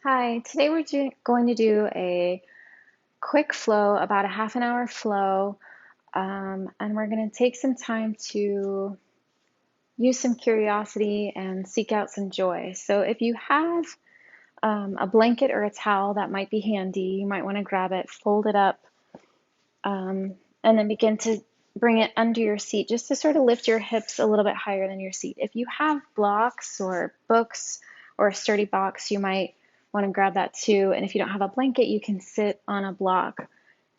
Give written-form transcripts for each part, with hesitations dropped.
Hi, today going to do a quick flow, about a half an hour flow, and we're going to take some time to use some curiosity and seek out some joy. So, if you have a blanket or a towel that might be handy, you might want to grab it, fold it up, and then begin to bring it under your seat just to sort of lift your hips a little bit higher than your seat. If you have blocks or books or a sturdy box, you might want to grab that too. And if you don't have a blanket, you can sit on a block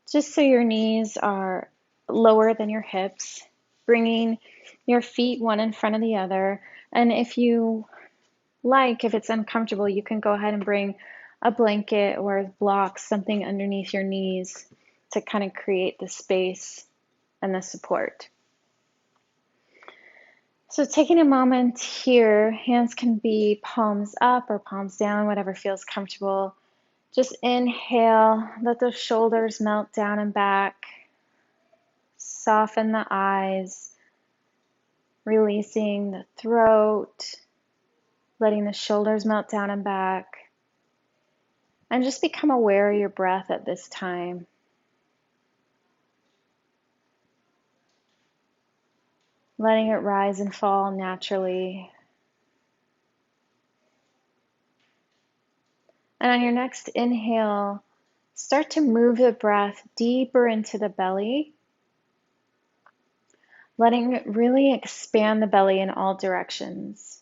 just so your knees are lower than your hips, bringing your feet one in front of the other. And if it's uncomfortable, you can go ahead and bring a blanket or a block, something underneath your knees to kind of create the space and the support. So taking a moment here, hands can be palms up or palms down, whatever feels comfortable. Just inhale, let those shoulders melt down and back. Soften the eyes, releasing the throat, letting the shoulders melt down and back. And just become aware of your breath at this time. Letting it rise and fall naturally. And on your next inhale, start to move the breath deeper into the belly, letting it really expand the belly in all directions.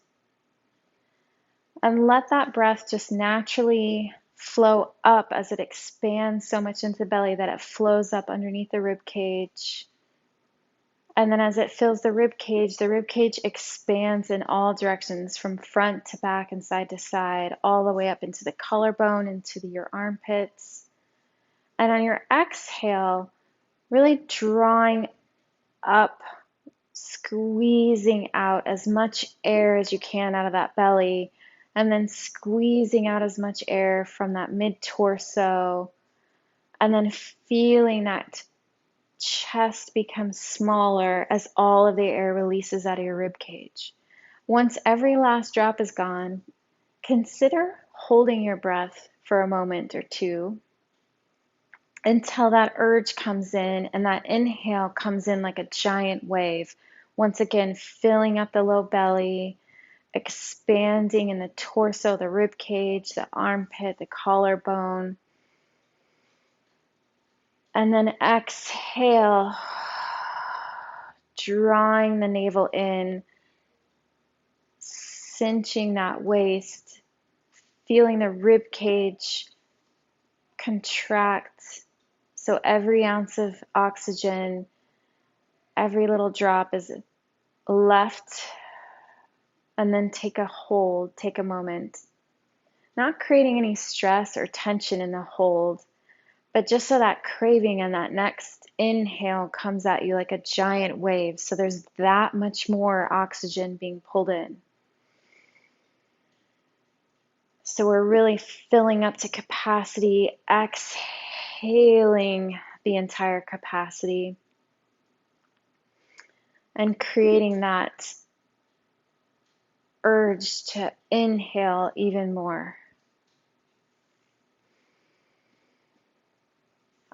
And let that breath just naturally flow up as it expands so much into the belly that it flows up underneath the rib cage. And then as it fills the rib cage expands in all directions from front to back and side to side, all the way up into the collarbone, into your armpits. And on your exhale, really drawing up, squeezing out as much air as you can out of that belly, and then squeezing out as much air from that mid-torso, and then feeling that chest become smaller as all of the air releases out of your rib cage. Once every last drop is gone, consider holding your breath for a moment or two until that urge comes in and that inhale comes in like a giant wave. Once again, filling up the low belly, expanding in the torso, the rib cage, the armpit, the collarbone. And then exhale, drawing the navel in, cinching that waist, feeling the rib cage contract. So every ounce of oxygen, every little drop is left. And then take a hold, take a moment. Not creating any stress or tension in the hold, but just so that craving and that next inhale comes at you like a giant wave. So there's that much more oxygen being pulled in. So we're really filling up to capacity, exhaling the entire capacity, and creating that urge to inhale even more.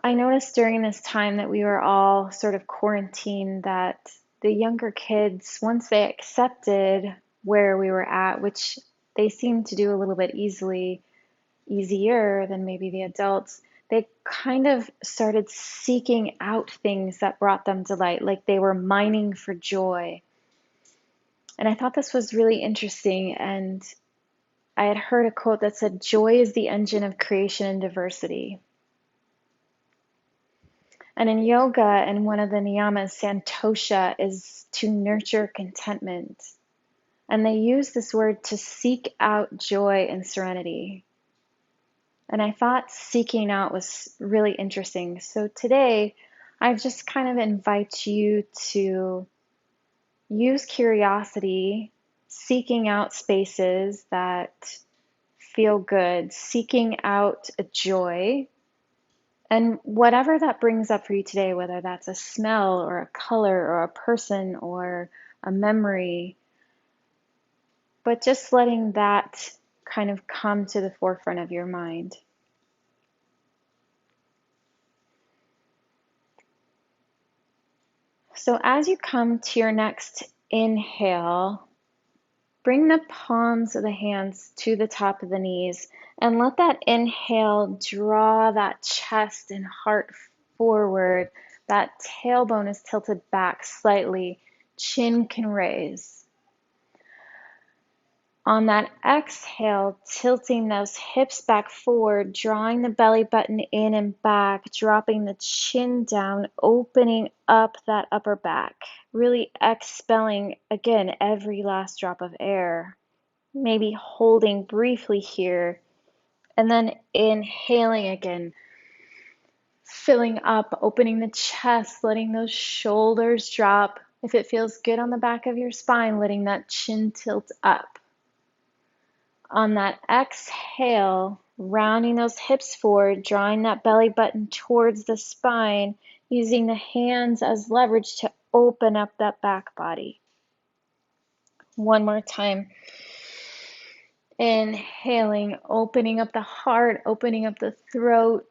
I noticed during this time that we were all sort of quarantined that the younger kids, once they accepted where we were at, which they seemed to do a little bit easier than maybe the adults, they kind of started seeking out things that brought them delight, like they were mining for joy. And I thought this was really interesting. And I had heard a quote that said, "Joy is the engine of creation and diversity." And in yoga, and one of the niyamas, santosha, is to nurture contentment. And they use this word to seek out joy and serenity. And I thought seeking out was really interesting. So today, I just kind of invite you to use curiosity, seeking out spaces that feel good, seeking out a joy. And whatever that brings up for you today, whether that's a smell or a color or a person or a memory, but just letting that kind of come to the forefront of your mind. So as you come to your next inhale, bring the palms of the hands to the top of the knees and let that inhale draw that chest and heart forward. That tailbone is tilted back slightly, chin can raise. On that exhale, tilting those hips back forward, drawing the belly button in and back, dropping the chin down, opening up that upper back, really expelling, again, every last drop of air. Maybe holding briefly here, and then inhaling again, filling up, opening the chest, letting those shoulders drop. If it feels good on the back of your spine, letting that chin tilt up. On that exhale, rounding those hips forward, drawing that belly button towards the spine, using the hands as leverage to open up that back body. One more time. Inhaling, opening up the heart, opening up the throat.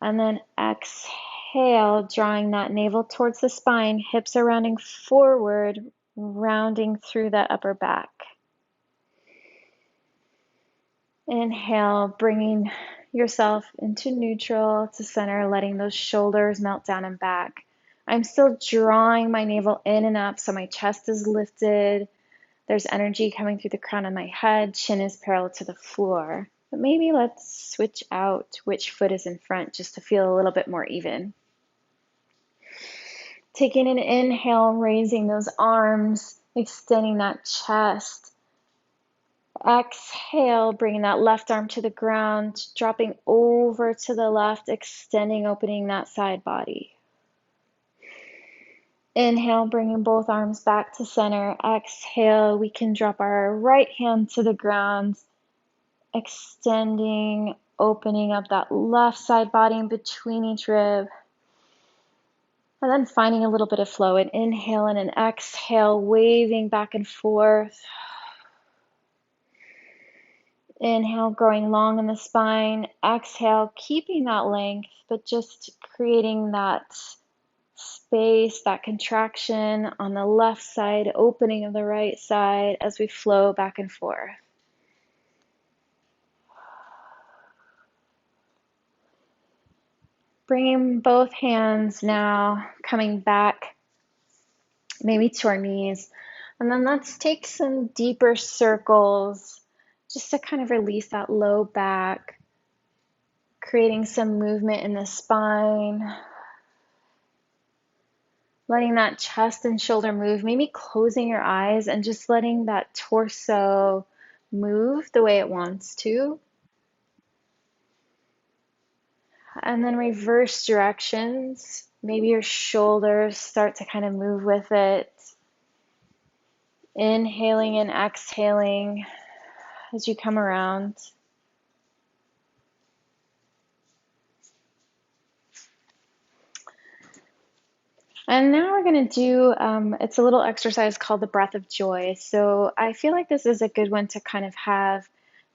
And then exhale, drawing that navel towards the spine, hips are rounding forward, rounding through that upper back. Inhale, bringing yourself into neutral, to center, letting those shoulders melt down and back. I'm still drawing my navel in and up, so my chest is lifted. There's energy coming through the crown of my head. Chin is parallel to the floor. But maybe let's switch out which foot is in front just to feel a little bit more even. Taking an inhale, raising those arms, extending that chest. Exhale, bringing that left arm to the ground, dropping over to the left, extending, opening that side body. Inhale, bringing both arms back to center. Exhale, we can drop our right hand to the ground, extending, opening up that left side body in between each rib. And then finding a little bit of flow. An inhale and an exhale, waving back and forth. Inhale, growing long in the spine. Exhale, keeping that length, but just creating that space, that contraction on the left side, opening of the right side as we flow back and forth. Bringing both hands now, coming back, maybe to our knees. And then let's take some deeper circles just to kind of release that low back, creating some movement in the spine, letting that chest and shoulder move, maybe closing your eyes and just letting that torso move the way it wants to. And then reverse directions. Maybe your shoulders start to kind of move with it. Inhaling and exhaling as you come around. And now we're going to do, it's a little exercise called the breath of joy. So I feel like this is a good one to kind of have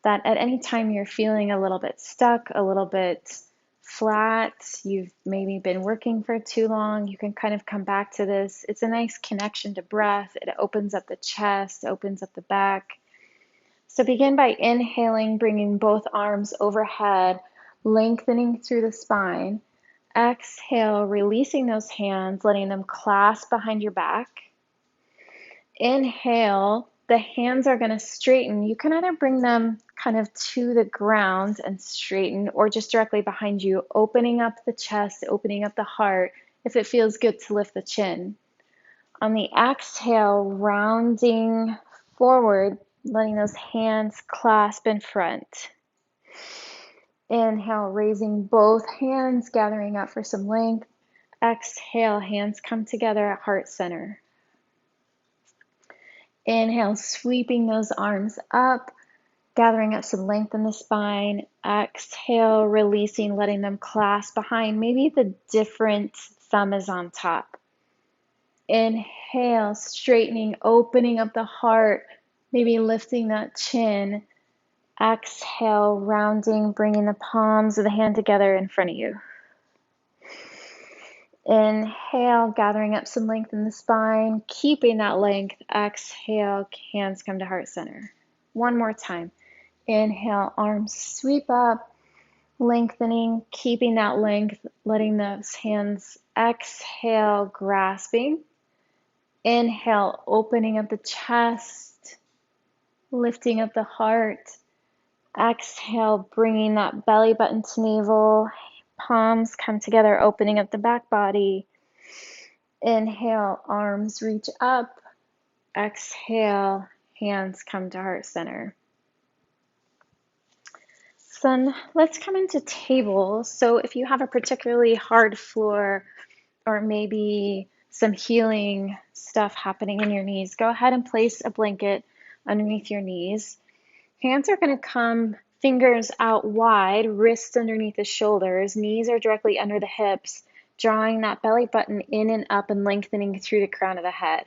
that at any time you're feeling a little bit stuck, a little bit flat, you've maybe been working for too long, you can kind of come back to this. It's a nice connection to breath. It opens up the chest, opens up the back. So begin by inhaling, bringing both arms overhead, lengthening through the spine. Exhale, releasing those hands, letting them clasp behind your back. Inhale, the hands are going to straighten. You can either bring them kind of to the ground and straighten, or just directly behind you, opening up the chest, opening up the heart, if it feels good to lift the chin. On the exhale, rounding forward, letting those hands clasp in front. Inhale, raising both hands, gathering up for some length. Exhale, hands come together at heart center. Inhale, sweeping those arms up, gathering up some length in the spine. Exhale, releasing, letting them clasp behind. Maybe the different thumb is on top. Inhale, straightening, opening up the heart, Maybe lifting that chin. Exhale, rounding, bringing the palms of the hand together in front of you. Inhale, gathering up some length in the spine, keeping that length. Exhale, hands come to heart center. One more time. Inhale, arms sweep up, lengthening, keeping that length, letting those hands exhale, grasping. Inhale, opening up the chest, lifting up the heart. Exhale, bringing that belly button to navel. Palms come together, opening up the back body. Inhale, arms reach up. Exhale, hands come to heart center. Then let's come into table. So if you have a particularly hard floor or maybe some healing stuff happening in your knees, go ahead and place a blanket underneath your knees. Hands are going to come fingers out wide, wrists underneath the shoulders, knees are directly under the hips, drawing that belly button in and up and lengthening through the crown of the head.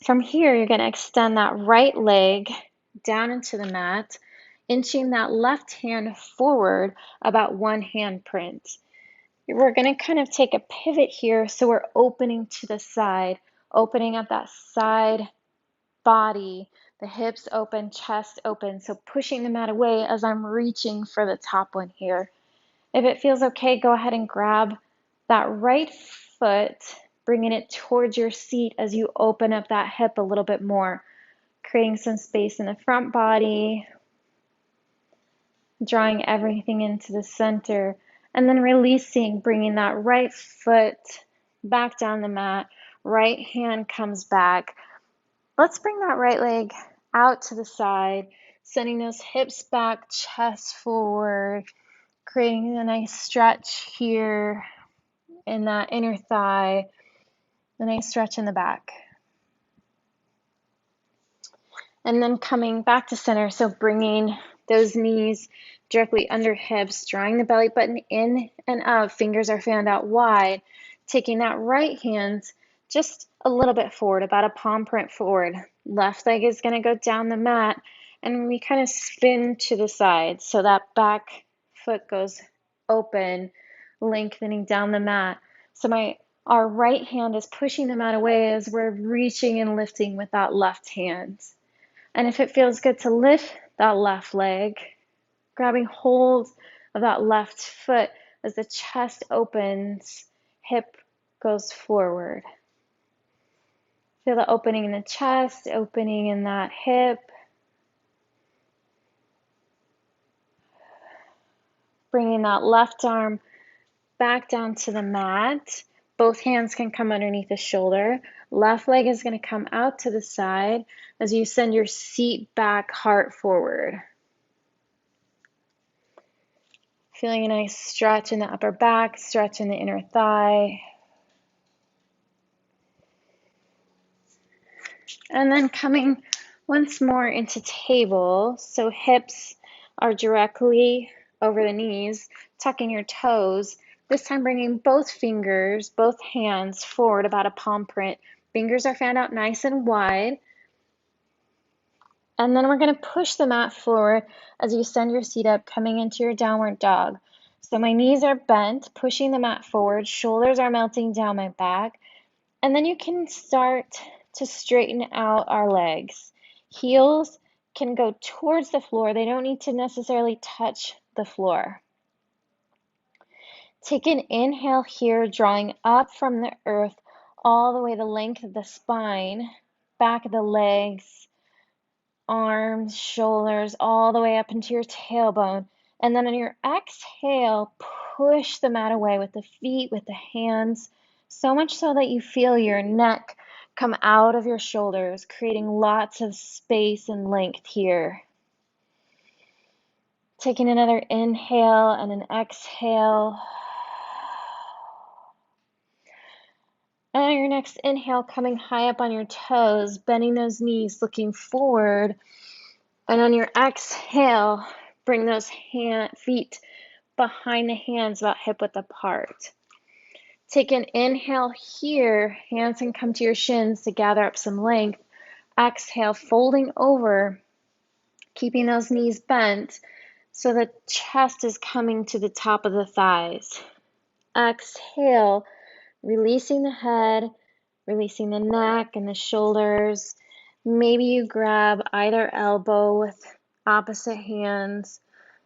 From here, you're going to extend that right leg down into the mat, inching that left hand forward about one hand print. We're going to kind of take a pivot here, so we're opening to the side, opening up that side body, the hips open, chest open, so pushing the mat away as I'm reaching for the top one here. If it feels okay, go ahead and grab that right foot, bringing it towards your seat as you open up that hip a little bit more, creating some space in the front body, drawing everything into the center, and then releasing, bringing that right foot back down the mat, right hand comes back. Let's bring that right leg out to the side, sending those hips back, chest forward, creating a nice stretch here in that inner thigh, a nice stretch in the back. And then coming back to center, so bringing those knees directly under hips, drawing the belly button in and up, fingers are fanned out wide, taking that right hand just a little bit forward, about a palm print forward. Left leg is going to go down the mat, and we kind of spin to the side, so that back foot goes open, lengthening down the mat. So our right hand is pushing the mat away as we're reaching and lifting with that left hand. And if it feels good to lift that left leg, grabbing hold of that left foot as the chest opens, hip goes forward. Feel the opening in the chest, opening in that hip. Bringing that left arm back down to the mat. Both hands can come underneath the shoulder. Left leg is going to come out to the side as you send your seat back, heart forward. Feeling a nice stretch in the upper back, stretch in the inner thigh. And then coming once more into table. So hips are directly over the knees, tucking your toes. This time bringing both fingers, both hands forward about a palm print. Fingers are fanned out nice and wide. And then we're going to push the mat forward as you send your seat up, coming into your downward dog. So my knees are bent, pushing the mat forward, shoulders are melting down my back. And then you can start to straighten out our legs. Heels can go towards the floor. They don't need to necessarily touch the floor. Take an inhale here, drawing up from the earth all the way the length of the spine, back of the legs, arms, shoulders, all the way up into your tailbone. And then on your exhale, push the mat away with the feet, with the hands, so much so that you feel your neck come out of your shoulders, creating lots of space and length here. Taking another inhale and an exhale. And on your next inhale, coming high up on your toes, bending those knees, looking forward. And on your exhale, bring those feet behind the hands, about hip width apart. Take an inhale here, hands can come to your shins to gather up some length. Exhale, folding over, keeping those knees bent so the chest is coming to the top of the thighs. Exhale, releasing the head, releasing the neck and the shoulders. Maybe you grab either elbow with opposite hands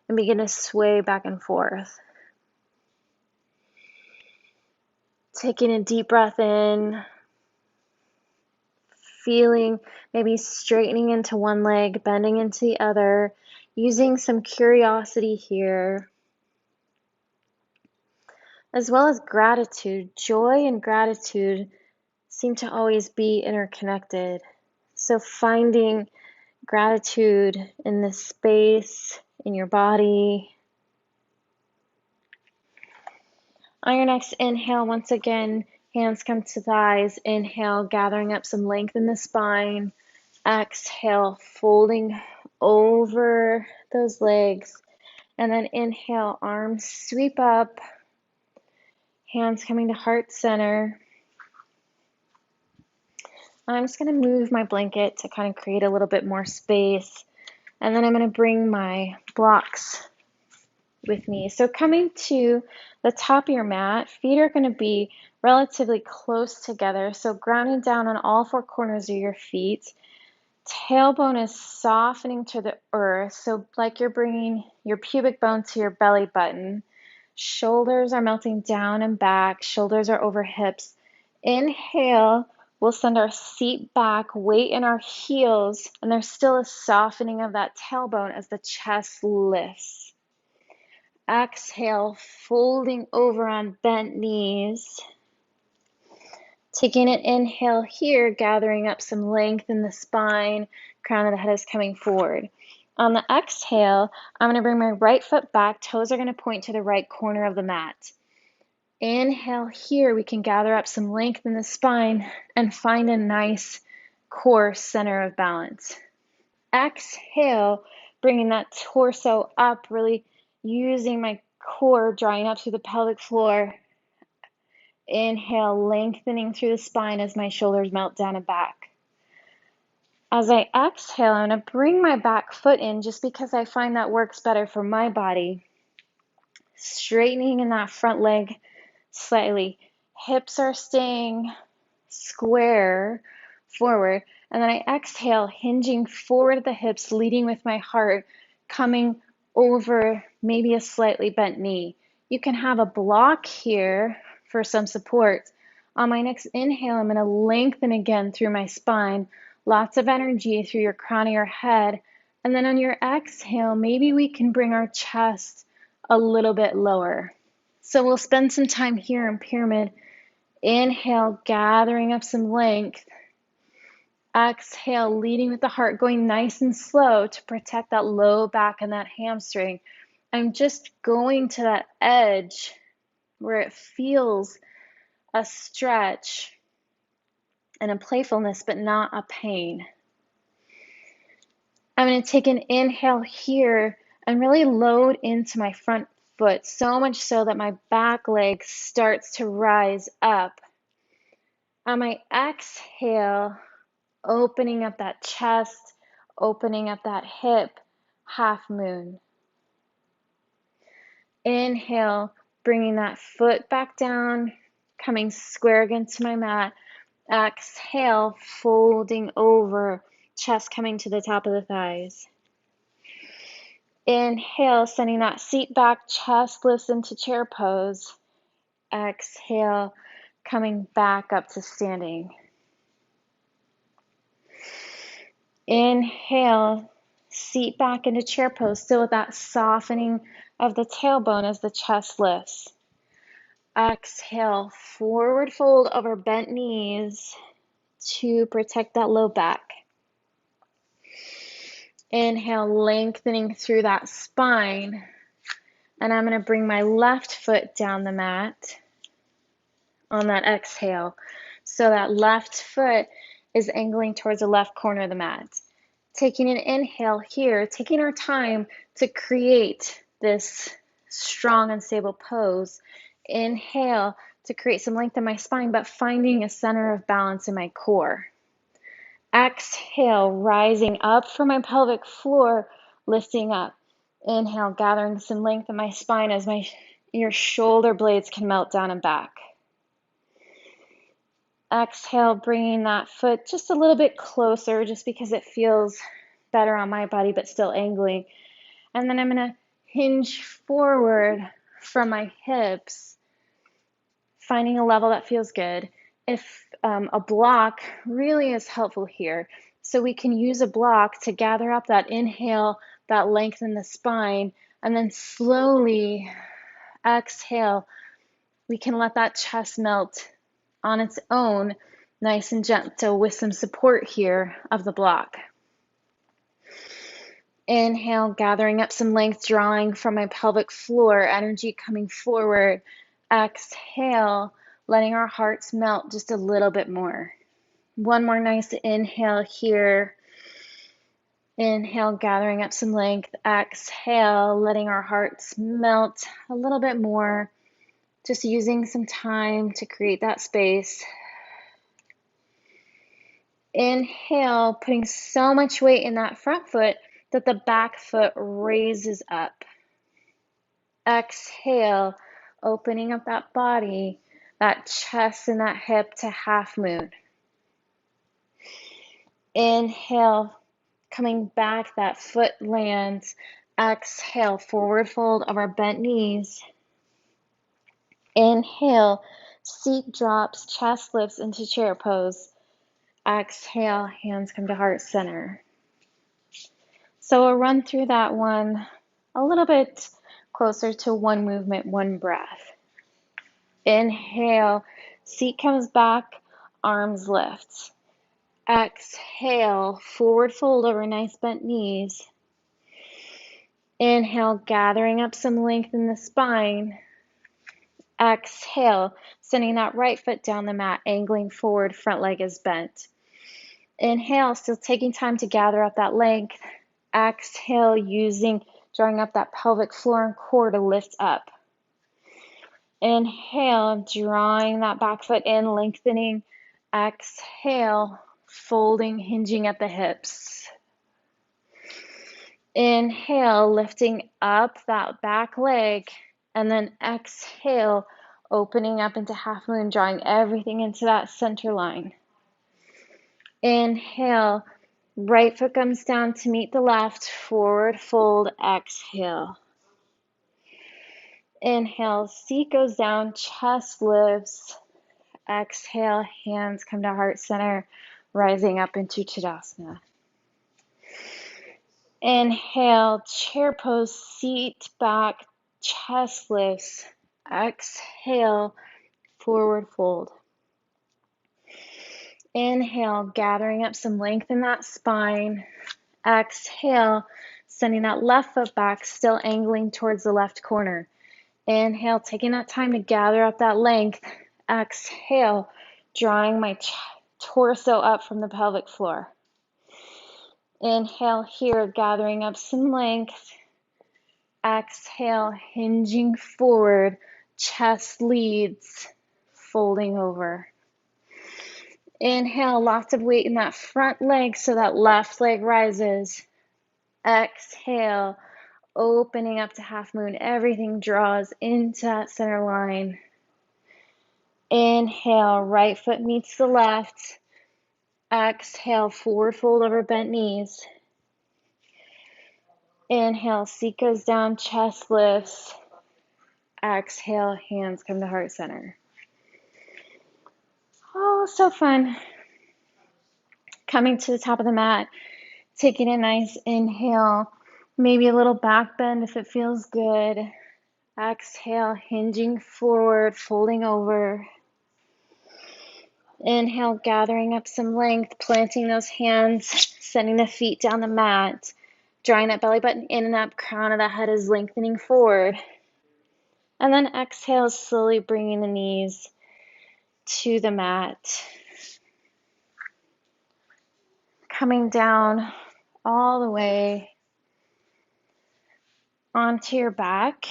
and begin to sway back and forth. Taking a deep breath in, feeling maybe straightening into one leg, bending into the other, using some curiosity here, as well as gratitude. Joy and gratitude seem to always be interconnected. So finding gratitude in this space, in your body. On your next inhale, once again, hands come to thighs. Inhale, gathering up some length in the spine. Exhale, folding over those legs. And then inhale, arms sweep up, hands coming to heart center. I'm just going to move my blanket to kind of create a little bit more space. And then I'm going to bring my blocks with me. So coming to the top of your mat, feet are going to be relatively close together. So grounding down on all four corners of your feet. Tailbone is softening to the earth. So like you're bringing your pubic bone to your belly button. Shoulders are melting down and back. Shoulders are over hips. Inhale. We'll send our seat back, weight in our heels, and there's still a softening of that tailbone as the chest lifts. Exhale, folding over on bent knees. Taking an inhale here, gathering up some length in the spine, crown of the head is coming forward. On the exhale, I'm going to bring my right foot back, toes are going to point to the right corner of the mat. Inhale here, we can gather up some length in the spine and find a nice core center of balance. Exhale, bringing that torso up, really using my core, drawing up through the pelvic floor. Inhale, lengthening through the spine as my shoulders melt down and back. As I exhale, I'm going to bring my back foot in just because I find that works better for my body. Straightening in that front leg slightly. Hips are staying square forward. And then I exhale, hinging forward at the hips, leading with my heart, coming over maybe a slightly bent knee. You can have a block here for some support. On my next inhale, I'm going to lengthen again through my spine. Lots of energy through your crown of your head. And then on your exhale, maybe we can bring our chest a little bit lower. So we'll spend some time here in pyramid. Inhale, gathering up some length. Exhale, leading with the heart, going nice and slow to protect that low back and that hamstring. I'm just going to that edge where it feels a stretch and a playfulness, but not a pain. I'm going to take an inhale here and really load into my front foot, so much so that my back leg starts to rise up. On my exhale, opening up that chest, opening up that hip, half moon. Inhale, bringing that foot back down, coming square against my mat. Exhale, folding over, chest coming to the top of the thighs. Inhale, sending that seat back, chest lifts into chair pose. Exhale, coming back up to standing. Inhale, seat back into chair pose, still with that softening of the tailbone as the chest lifts. Exhale, forward fold over bent knees to protect that low back. Inhale, lengthening through that spine. And I'm going to bring my left foot down the mat on that exhale. So that left foot is angling towards the left corner of the mat. Taking an inhale here, taking our time to create this strong and stable pose. Inhale to create some length in my spine, but finding a center of balance in my core. Exhale, rising up from my pelvic floor, lifting up. Inhale, gathering some length in my spine as your shoulder blades can melt down and back. Exhale, bringing that foot just a little bit closer just because it feels better on my body, but still angling. And then I'm going to hinge forward from my hips, finding a level that feels good. If a block really is helpful here, so we can use a block to gather up that inhale, that length in the spine, and then slowly exhale. We can let that chest melt on its own, nice and gentle with some support here of the block. Inhale, gathering up some length, drawing from my pelvic floor, energy coming forward. Exhale, letting our hearts melt just a little bit more. One more nice inhale here. Inhale, gathering up some length. Exhale, letting our hearts melt a little bit more. Just using some time to create that space. Inhale, putting so much weight in that front foot that the back foot raises up. Exhale, opening up that body, that chest and that hip to half moon. Inhale, coming back, that foot lands. Exhale, forward fold of our bent knees. Inhale, seat drops, chest lifts into chair pose. Exhale, hands come to heart center. So we'll run through that one a little bit closer to one movement, one breath. Inhale, seat comes back, arms lift. Exhale, forward fold over nice bent knees. Inhale, gathering up some length in the spine. Exhale, sending that right foot down the mat, angling forward, front leg is bent. Inhale, still taking time to gather up that length. Exhale, drawing up that pelvic floor and core to lift up. Inhale, drawing that back foot in, lengthening. Exhale, folding, hinging at the hips. Inhale, lifting up that back leg, and then exhale, opening up into half moon, drawing everything into that center line. Inhale, right foot comes down to meet the left, forward fold, exhale. Inhale, seat goes down, chest lifts. Exhale, hands come to heart center, rising up into Tadasana. Inhale, chair pose, seat back, chest lifts. Exhale, forward fold. Inhale, gathering up some length in that spine. Exhale, sending that left foot back, still angling towards the left corner. Inhale, taking that time to gather up that length. Exhale, drawing my torso up from the pelvic floor. Inhale here, gathering up some length. Exhale, hinging forward, chest leads, folding over. Inhale, lots of weight in that front leg so that left leg rises. Exhale, opening up to half moon. Everything draws into that center line. Inhale, right foot meets the left. Exhale, forward fold over bent knees. Inhale, seat goes down, chest lifts. Exhale, hands come to heart center. Oh, so fun. Coming to the top of the mat, taking a nice inhale, maybe a little back bend if it feels good. Exhale, hinging forward, folding over. Inhale, gathering up some length, planting those hands, sending the feet down the mat, drawing that belly button in and up, crown of the head is lengthening forward. And then exhale, slowly bringing the knees to the mat. Coming down all the way onto your back.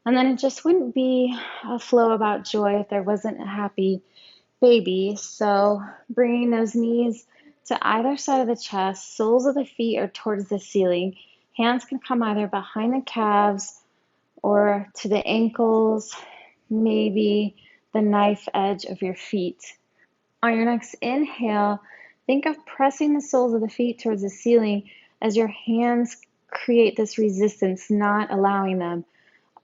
And then it just wouldn't be a flow about joy if there wasn't a happy baby. So bringing those knees to either side of the chest, soles of the feet are towards the ceiling. Hands can come either behind the calves or to the ankles, maybe the knife edge of your feet. On your next inhale, think of pressing the soles of the feet towards the ceiling as your hands create this resistance, not allowing them.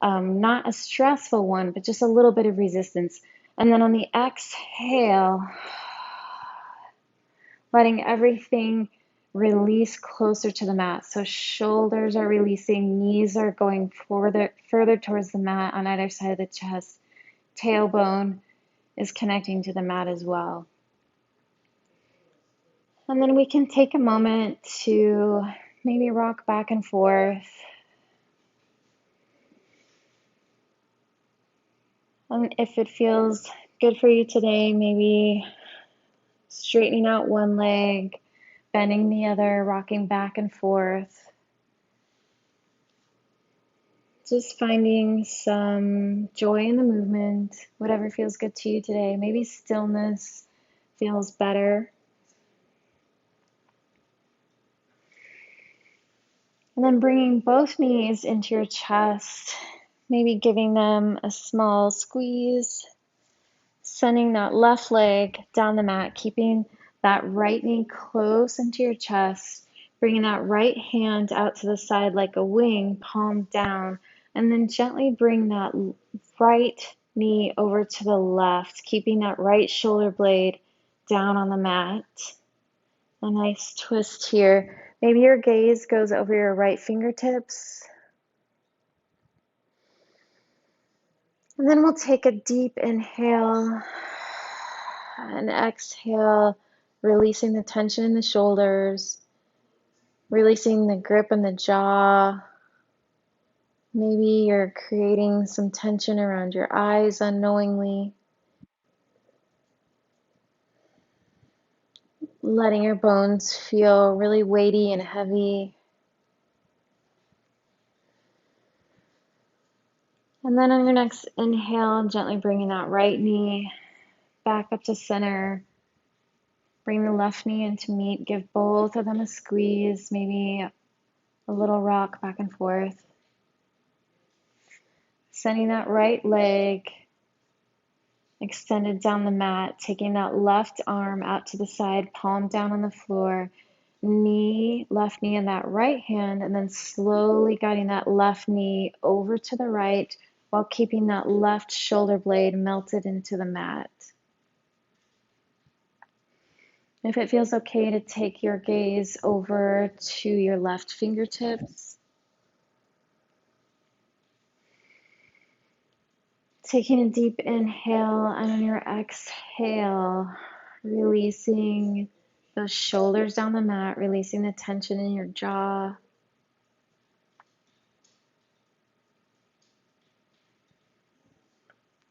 Not a stressful one, but just a little bit of resistance. And then on the exhale, letting everything release closer to the mat. So shoulders are releasing, knees are going further towards the mat on either side of the chest. Tailbone is connecting to the mat as well. And then we can take a moment to maybe rock back and forth. And if it feels good for you today, maybe straightening out one leg, bending the other, rocking back and forth. Just finding some joy in the movement, whatever feels good to you today. Maybe stillness feels better. And then bringing both knees into your chest, maybe giving them a small squeeze, sending that left leg down the mat, keeping that right knee close into your chest, bringing that right hand out to the side like a wing, palm down, and then gently bring that right knee over to the left, keeping that right shoulder blade down on the mat. A nice twist here. Maybe your gaze goes over your right fingertips. And then we'll take a deep inhale and exhale, releasing the tension in the shoulders, releasing the grip in the jaw. Maybe you're creating some tension around your eyes unknowingly. Letting your bones feel really weighty and heavy. And then on your next inhale, gently bringing that right knee back up to center. Bring the left knee into meet. Give both of them a squeeze, maybe a little rock back and forth. Sending that right leg extended down the mat, taking that left arm out to the side, palm down on the floor, left knee in that right hand, and then slowly guiding that left knee over to the right while keeping that left shoulder blade melted into the mat. If it feels okay to take your gaze over to your left fingertips, taking a deep inhale, and on your exhale, releasing those shoulders down the mat, releasing the tension in your jaw.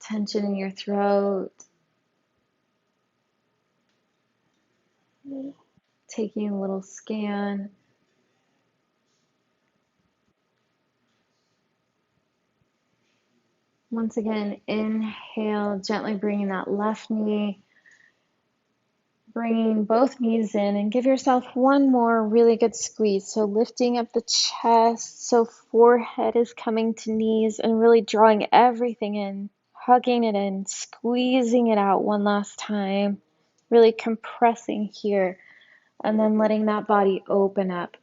Tension in your throat. Taking a little scan. Once again, inhale, gently bringing that left knee, bringing both knees in, and give yourself one more really good squeeze. So lifting up the chest, so forehead is coming to knees and really drawing everything in, hugging it in, squeezing it out one last time, really compressing here, and then letting that body open up.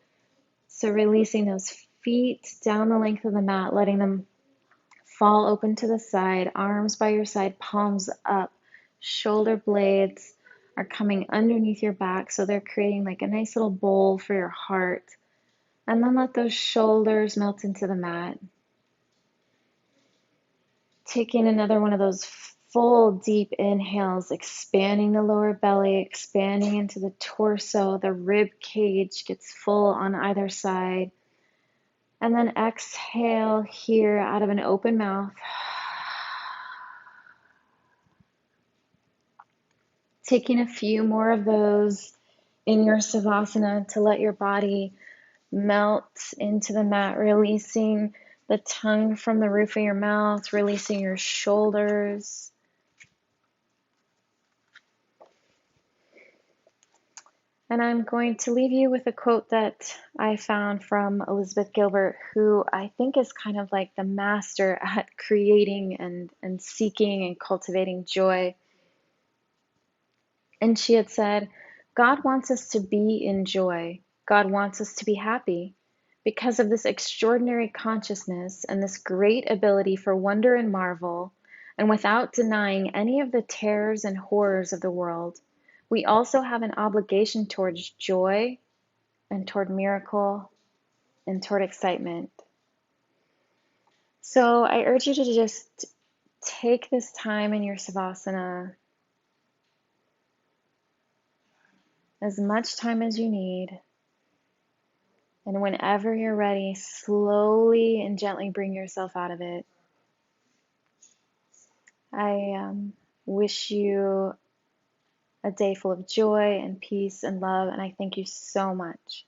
So releasing those feet down the length of the mat, letting them fall open to the side, arms by your side, palms up, shoulder blades are coming underneath your back, so they're creating like a nice little bowl for your heart. And then let those shoulders melt into the mat. Taking another one of those full deep inhales, expanding the lower belly, expanding into the torso, the rib cage gets full on either side. And then exhale here out of an open mouth. Taking a few more of those in your Savasana to let your body melt into the mat, releasing the tongue from the roof of your mouth, releasing your shoulders. And I'm going to leave you with a quote that I found from Elizabeth Gilbert, who I think is kind of like the master at creating and seeking and cultivating joy. And she had said, God wants us to be in joy. God wants us to be happy. Because of this extraordinary consciousness and this great ability for wonder and marvel, and without denying any of the terrors and horrors of the world, we also have an obligation towards joy and toward miracle and toward excitement. So I urge you to just take this time in your Savasana, as much time as you need. And whenever you're ready, slowly and gently bring yourself out of it. I wish you a day full of joy and peace and love, and I thank you so much.